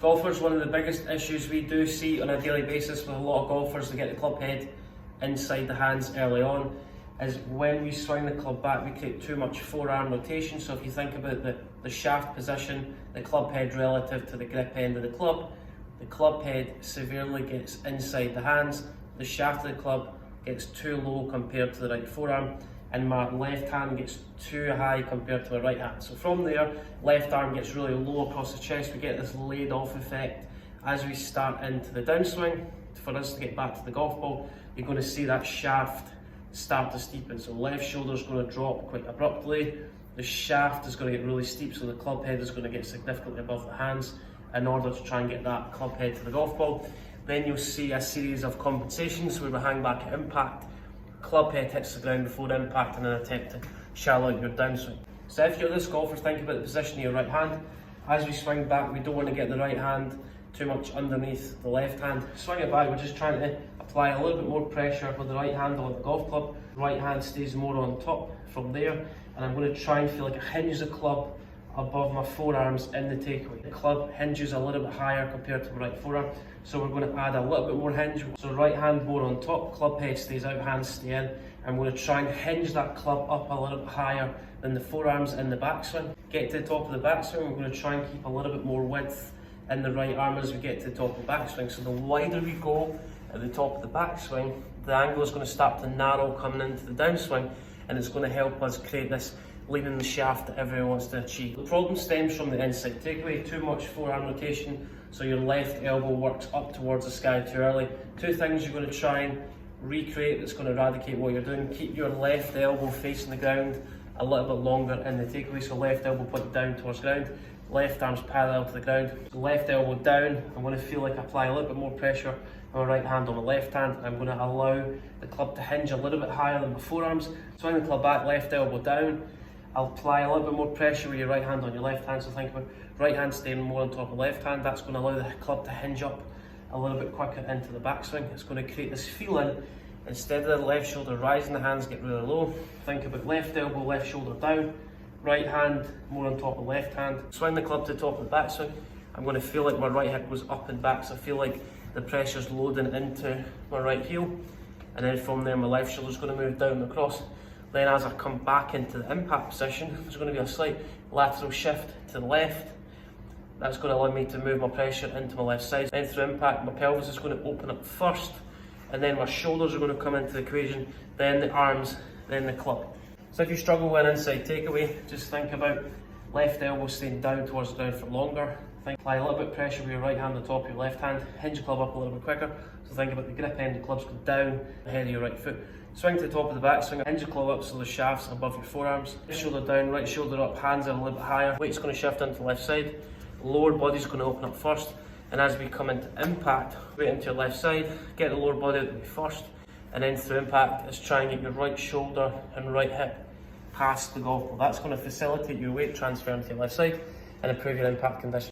Golfers, one of the biggest issues we do see on a daily basis with a lot of golfers that get the club head inside the hands early on is when we swing the club back, we create too much forearm rotation. So if you think about the shaft position, the club head relative to the grip end of the club head severely gets inside the hands, the shaft of the club gets too low compared to the right forearm, and my left hand gets too high compared to my right hand. So from there, left arm gets really low across the chest. We get this laid off effect as we start into the downswing. For us to get back to the golf ball, you're going to see that shaft start to steepen. So left shoulder is going to drop quite abruptly. The shaft is going to get really steep, so the club head is going to get significantly above the hands in order to try and get that club head to the golf ball. Then you'll see a series of compensations where we hang back at impact, club head hits the ground before impact in an attempt to shallow out your downswing. So if you're this golfer, think about the position of your right hand. As we swing back, we don't want to get the right hand too much underneath the left hand. Swing it back, we're just trying to apply a little bit more pressure with the right handle on the golf club. Right hand stays more on top from there, and I'm going to try and feel like I hinge the club above my forearms in the takeaway. The club hinges a little bit higher compared to my right forearm, so we're going to add a little bit more hinge. So right hand more on top, club head stays out, hands stay in. I'm going to try and hinge that club up a little bit higher than the forearms in the backswing. Get to the top of the backswing, we're going to try and keep a little bit more width in the right arm as we get to the top of the backswing. So the wider we go at the top of the backswing, the angle is going to start to narrow coming into the downswing, and it's going to help us create this leaning the shaft that everyone wants to achieve. The problem stems from the inside takeaway, too much forearm rotation, so your left elbow works up towards the sky too early. Two things you're going to try and recreate that's going to eradicate what you're doing. Keep your left elbow facing the ground a little bit longer in the takeaway, so left elbow pointed down towards ground, left arm's parallel to the ground. So left elbow down, I'm going to feel like I apply a little bit more pressure on my right hand on my left hand. I'm going to allow the club to hinge a little bit higher than my forearms. Swing the club back, left elbow down. I'll apply a little bit more pressure with your right hand on your left hand, so think about right hand staying more on top of left hand. That's going to allow the club to hinge up a little bit quicker into the backswing. It's going to create this feeling, instead of the left shoulder rising, the hands get really low. Think about left elbow, left shoulder down, right hand more on top of left hand. Swing the club to the top of the backswing. I'm going to feel like my right hip goes up and back, so I feel like the pressure's loading into my right heel, and then from there my left shoulder's going to move down across. Then as I come back into the impact position, there's going to be a slight lateral shift to the left. That's going to allow me to move my pressure into my left side. Then through impact, my pelvis is going to open up first, and then my shoulders are going to come into the equation, then the arms, then the club. So if you struggle with an inside takeaway, just think about left elbow staying down towards the ground for longer. Apply a little bit of pressure with your right hand on the top of your left hand, hinge your club up a little bit quicker. So think about the grip end of the clubs go down ahead of your right foot. Swing to the top of the backswing, hinge your club up so the shaft's above your forearms. Left shoulder down, right shoulder up, hands are a little bit higher. Weight's going to shift into the left side. Lower body's going to open up first. And as we come into impact, weight into your left side, get the lower body out of the way first. And then through impact, is try and get your right shoulder and right hip past the golf ball. That's going to facilitate your weight transfer into your left side and improve your impact condition.